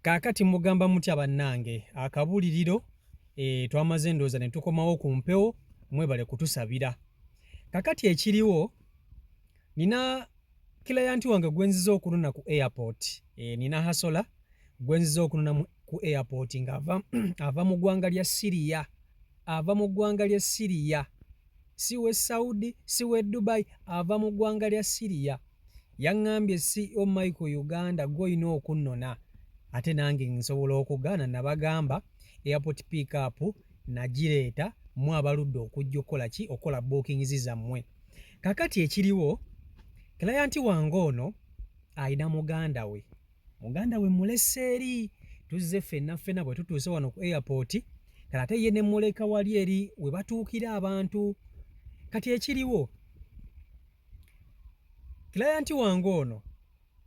Kaakati mugamba mutya bannange akabuliriro twamaze ndooza ne tukomawo ku mpewo mwebale kutusabira. Kaakati ekiriwo nina kilayanti wange gwenziza okunona ku airport, nina hasola gwenziza okunona ku airport ava mu ggwanga lya Syria, si we Saudi si we Dubai, ava mu ggwanga lya Syria. Yaŋŋambye CEO Michael Uganda gw'olina okunnona. Ate nange nsobola okugaana, nabagamba airport pick up nagireeta mu abaludde okujja okukola ki, okola bookings zammwe. Kakati ekiriwo client wange ono ayina muganda we mulese eri, tuzze ffenna bwe tutuuse wano ku airport, kale ate ye ne muleka wali eri we batuukira abantu. Kati ekiriwo client wange ono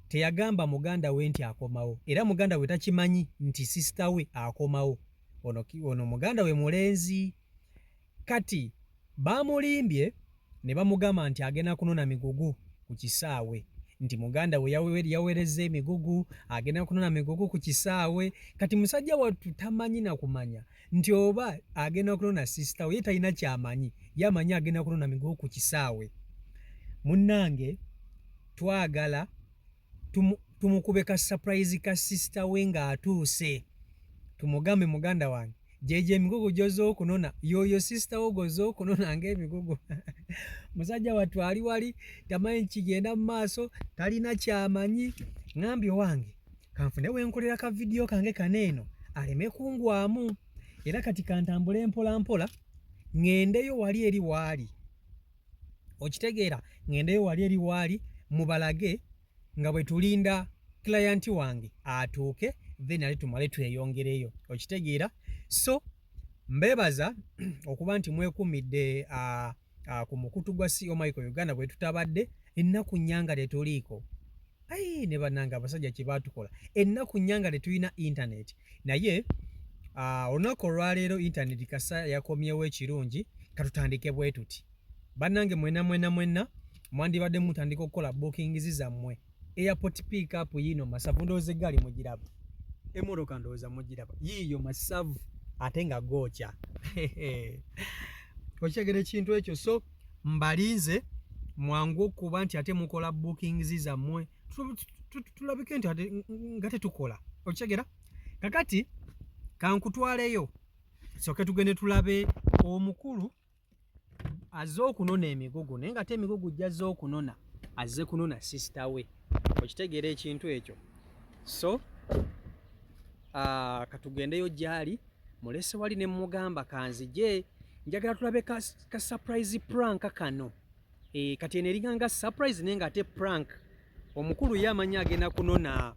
teyagamba muganda we nti akomawo, era muganda we takimanyi nti sister we akomawo. Ono muganda we mulenzi. Kati bamulimbye ne bamugamba nti agenda kunona migugu ku kisaawe, nti muganda we yaweereza emigugu, agenda kunona migugu ku kisaawe. Kati musajja wattu tamanyi na kumanya nti oba agenda kunona sister we, ye talina kyamanyi, yamanyi agenda kunona migugu ku kisaawe. Munnange twagala tumukube ka surprise ka sister we ng'atuuse, tumugambe muganda wange jeje emigugu gyoza okunona, yoyo sister wo goza okunona ng'emigugu. Musajja wattu ali wali tamanyi kigenda mu maaso, talina kyamanyi. Ngambye wange kanfune wenkolera ka vidiyo kange kaneeno aleme kungwamu, era kati kantambule mpola mpola ŋŋendeyo wali eri waali, okitegeera, ŋŋendeyo wali eri waali mubalage nga bwe tulinda client wange atuuke, then ali tumale tweyongereyo, okitegeera. So mbeebaza okuba nti mwekumidde ku mukutu gwa CEO Michael Uganda bwe tutabadde ennaku nnyanga tetuliiko. Ne bannange abasajja kye baatukola, ennaku nnyanga tetulina internet, naye olunaku olwaleero internet kasa yakomyewo ekirungi, katutandike bwe tuti. Bannange mwenna mwandibadde mutandika okukola bookings zammwe. Airport pick up yino masavu, ndowooza eggaali mugiraba, emmotoka ndowooza mugiraba, yiiyo masavu ate nga gookya. Okyegera ekintu ekyo. So mbalinze mwangu okuba nti ate mukola bookings zammwe, tulabike nti ate nga tetukola, okyegera. Kakati kankutwaleyo soke tugende tulabe omukulu azze okunona emigugu, naye nga ate emigugu gy'azze okunona azze kunona sister we, okitegeera ekintu ekyo. So katugendeyo gy'ali, mulese wali ne mugamba kanzije, njagala tulabe ka surprise prank kano. Kati eno eringanga surprise naye nga ate prank. Omukulu yamanyi agenda kunona,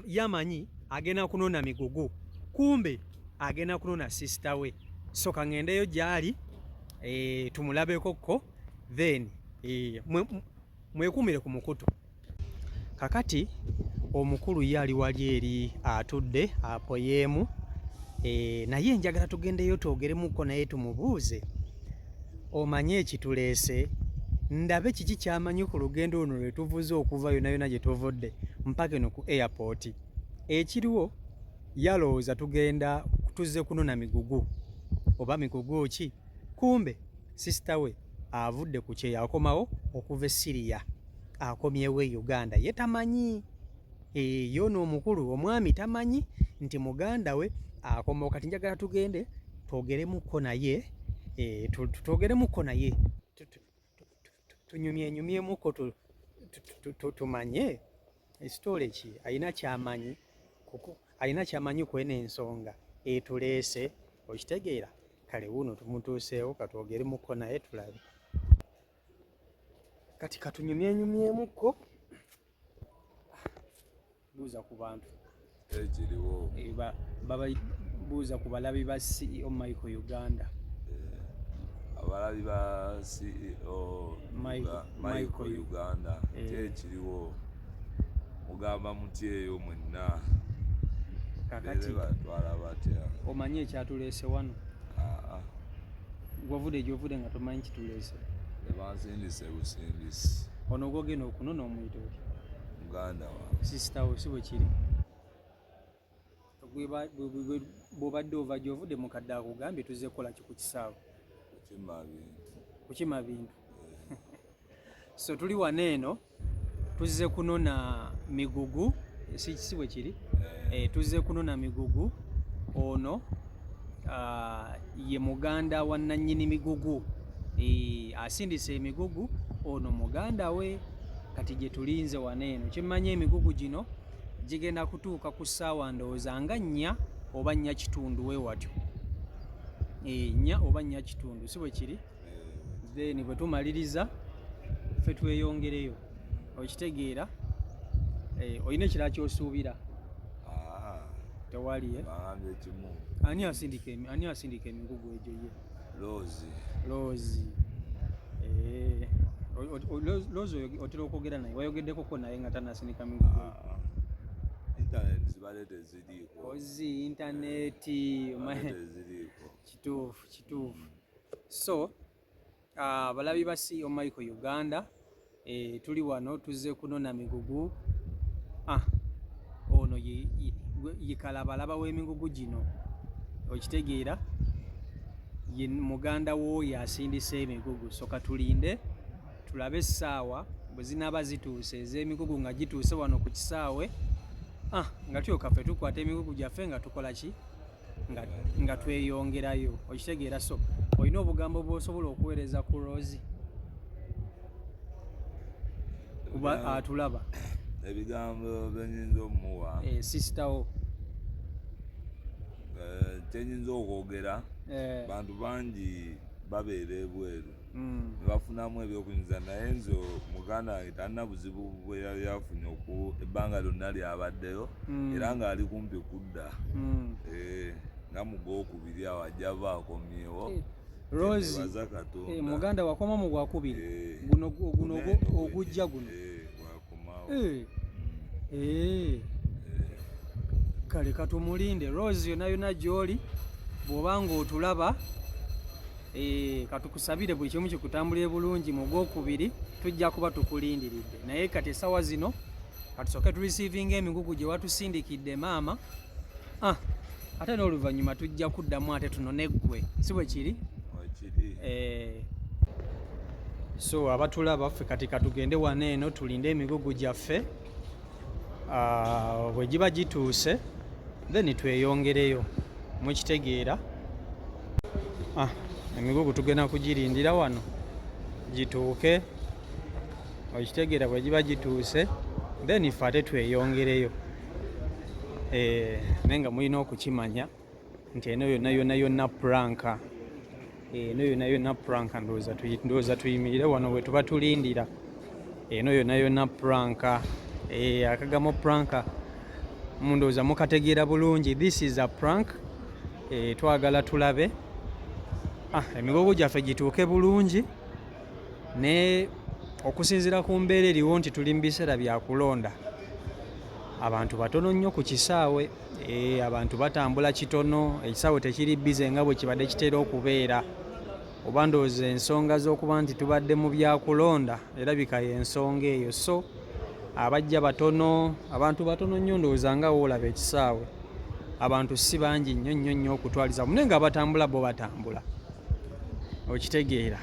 yamanyi agenda kunona migugu, kumbe agenda kunona sister we. So kangendeyo gy'ali tumulabeko ko, then mwekumire ku mukutu. Kakati omukulu ye ali wali eri atudde apoyeemu, naye njagala tugendeyo twogeremukko naye tumubuuze, omanye ekituleese, ndabe kiki kyamanyi ku lugendo luno lwe tuvuze okuva yonna gye tuvudde mpaka eno ku airport. Ekiriwo yalowooza tugenda tuzze kunona migugu, oba migugu ki, kumbe sister we avudde ku kye yakomawo okuva e Syria, akomyewo e Uganda, ye tamanyi. Yono omukulu omwami tamanyi nti muganda we akomawo. Kati njagala tugende twogeremukko naye, twogeremukko naye, tunyumyemukko tumanye ekitole ki, alina kyamanyi kweno ensonga etuleese, okitegeera. Kale wuno tumutuuseewo, katwogeremukko naye tulabe. Kati katunyumyemukko, buuza ku bantu ekiriwo, buuza ku balabi ba CEO Michael Uganda. Abalabi ba CEO Michael Uganda ekiriwo, mugamba muti eyo mwenna. Kakati batwala batya? Omanyi ekyatuleese wano? Gwavudde gy'ovudde nga tomanyi kituleese? Tebansindise busindisi. Ono gwogenda okunona omuyita otya? Muganda wange. Sister we si bwe kiri? bw'obadde ovajja ovudde mukadde akugambye tuzze kukola ki ku kisaawe kukima bintu so tuli wano eno tuzze kunona migugu si bwe kiri tuzze kunona migugu ono ye muganda wa nannyini migugu asindisa emigugu ono muganda we kati gye tulinze wano eno kimanya emigugu gino gigenda kutuuka ku ssaawa ndowooza nga 4 oba 4 kitundu we watyo 4 oba 4 kitundu si bwe kiri then bwe tumaliriza ffe tweyongereyo okitegeera olina ekirala kyosuubira tewali ani asindika emigugu egyo ye Loozi Loozi otera okwogera naye wayogeddekoko naye nga tanasindika migugu ozi intaneti kituufu so balabi ba CEO Michael Uganda tuli wano tuzze kunona migugu ono ye kalabalaba w'emigugu gino okitegeera ye muganda w'oyo asindisa emigugu so katulinde tulabe essaawa bwe zinaaba zituuse ez'emigugu nga gituuse wano ku kisaawe nga tuyoka ffe tukwata emigugu gyaffe nga tukola ki nga tweyongerayo okitegeera so olina obugambo bw'osobola okuweereza ku Rozi kuba atulaba ebigambo byenyinza omuwa sister wo kyenyinza okwogera bantu bangi babeera ebweru nebafunamu ebyokuyinza naye nze muganda wange talina buzibu bwe yali afunye ebbanga lyonna lyabaddeyo era ng'ali kumpi kudda nga mu gwokubiri awo ajja ava akomyewo Rozi muganda wakoma mu gwakubiri guno ogujja guno kale katumulinde Rozi yonna gy'oli bw'obanga otulaba katukusabire buli kimu kikutambulire bulungi mu gwokubiri tujja kuba tukulindiridde naye kati essaawa zino katusooke turisiivinga emigugu gye watusindikidde maama ate n'oluvannyuma tujja kuddamu ate tunone ggwe si bwe kiri so abatulaba ffe kati katugende wano eno tulinde emigugu gyaffe bwe giba gituuse then tweyongereyo mukitegeera emigugu tugenda kugirindira wano gituuke okitegeera bwe giba gituuse then ffe ate tweyongereyo naye nga mulina okukimanya nti eno yonna pranka eno yonna pranka ndowooza tuyimirire wano we tuba tulindira eno yonna pranka akagamo pranka mundowooza mukategeera bulungi this is a prank twagala tulabe emigugu gyaffe gituuke bulungi ne okusinziira ku mbeera eriwo nti tuli mu biseera bya kulonda abantu batono nnyo ku kisaawe abantu batambula kitono ekisaawe tekiri bize nga bwe kibadde kitera okubeera oba ndowooza ensonga z'okuba nti tubadde mu byakulonda erabika y'ensonga eyo so abajja batono abantu batono nnyo ndowooza nga woolaba ekisaawe abantu si bangi nnyo okutwaliza naye nga abatambula bo batambula okitegeera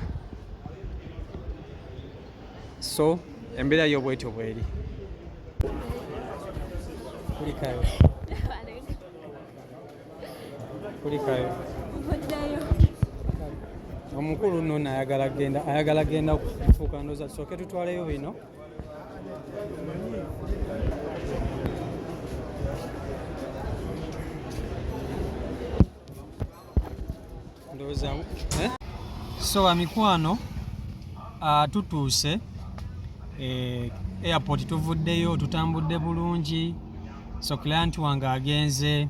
so embeera yo bwetyo bweri kulikayo omukulu nno ayagala genda kufuuka ndoza tusooke tutwaleyo bino ndowooza so amikwano tutuuse airport tuvuddeyo tutambudde bulungi so client wange agenze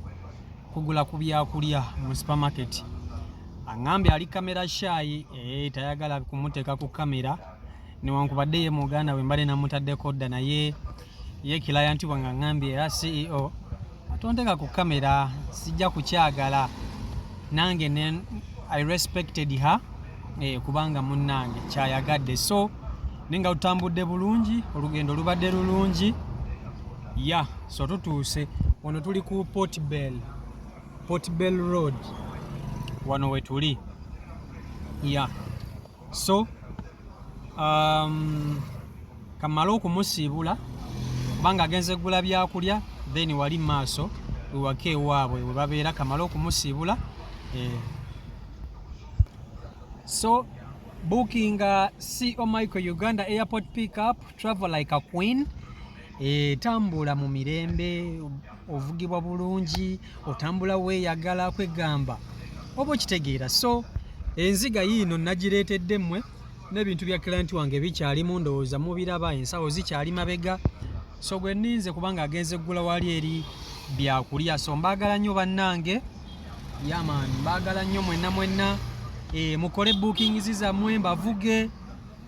kugula ku byakulya mu supermarket angambye ali kamera shy tayagala kumuteeka ku kamera newankubadde ye muganda we mbale namutaddeko dda naye ye client wange angambye ya CEO atonteeka ku kamera sijja kukyagala nange I respected her kubanga munnange kyayagadde so ninga tutambudde bulungi olugendo lubadde lulungi so tutuuse ono tuli ku Port Bell Portbell Road wano wetuli so kamala okumusiibula kubanga agenze gula byakulya then wali maaso wewaka ewaabwe we babeera kamala okumusiibula so booking CO Michael Uganda airport pickup, travel like a queen. Tambula mu mirembe, ovugibwa bulungi, otambula weeyagala kwegamba oba okitegeera. So enziga yiino nagireetedde mmwe n'ebintu bya client wange bikyalimu, ndowooza mubiraba, ensawo zikyali mabega. So gwe nninze kubanga agenze ggula wali eri byakulya. So mbaagala nnyo bannange, yaman, mbaagala nnyo mwenna mukole bookings zammwe mbavuge,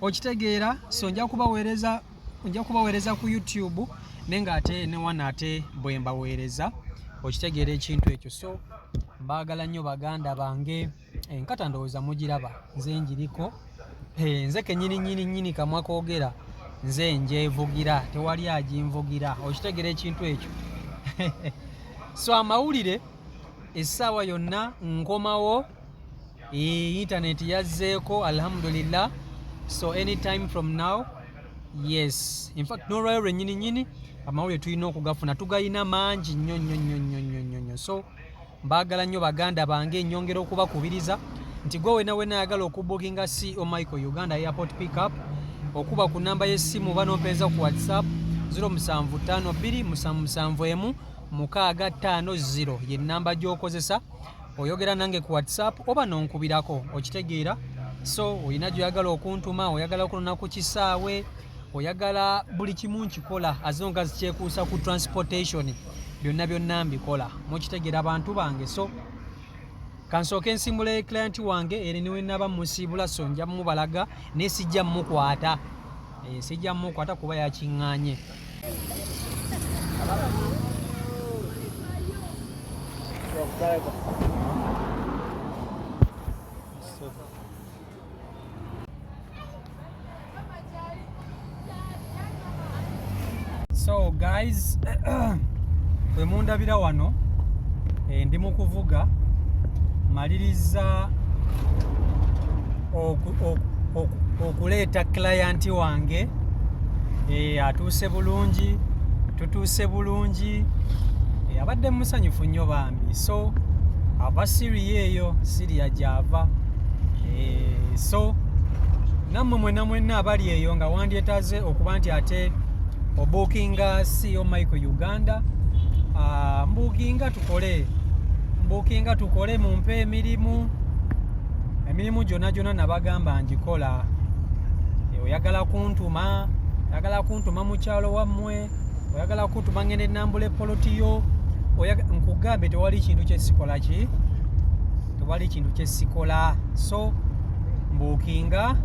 okitegeera. So nja kubaweereza ku YouTube nenga ate ne wana ate bwe mbaweereza, okitegeera ekintu ekyo. So mbaagala nnyo baganda bange, enkata ndowooza mugiraba, nze njiriko, nze kenyini kamwa koogera, nze njevugira, tewali aginvugira, okitegeera ekintu ekyo. So amawulire essaawa yonna nkomawo, internet yazzeeko, alhamdulillah. So anytime from now, yes, in fact n'olwayo lwennyini amawulire tulina okugafuna, tugayina mangi nnyo. So mbaagala nnyo baganda bange, nnyongera okubakubiriza nti gwe wena ayagala okubukinga CO Michael Uganda airport pickup, okuba ku namba y'essimu oba n'ompeeza ku WhatsApp 0752771650 ye namba gy'okozesa, oyogera nange ku WhatsApp oba n'onkubirako, okitegeera. So oyina gy'oyagala okuntuma, oyagala okunona ku kisaawe, oyagala buli kimu nkikola, as long as kyekuusa ku transportation, byonna mbikola, mukitegeera abantu bange. So kansooke nsimbule client wange eri niwe naba musiibula, so nja mubalaga naye sijja mukwata, kuba yakiŋŋaanye. So guys, bwe mundabira wano ndi mu kuvuga, maliriza okuleeta client wange, atuuse bulungi, tutuuse bulungi, abadde musanyufu nnyo bambi. So aba Syria eyo, Syria gy'ava. So nammwe mwenna abali eyo nga wandyetaaze okuba nti ate obukinga CO Michael Uganda, mbukinga tukole, mumpe emirimu gyonna nabagamba njikola. Oyagala kuntuma mu kyalo wammwe, oyagala kuntuma ngende nambula polotiyo, nkugambe tewali kintu kyesikola. So mbukinga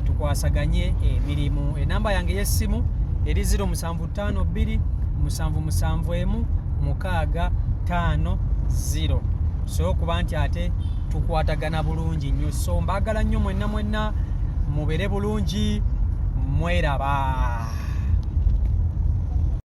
tukwasaganye emirimu. Enamba yange y'essimu eri 0752771650. So kuba nti ate tukwatagana bulungi nnyo. So mbaagala nnyo mwenna mubeere bulungi, mweraba.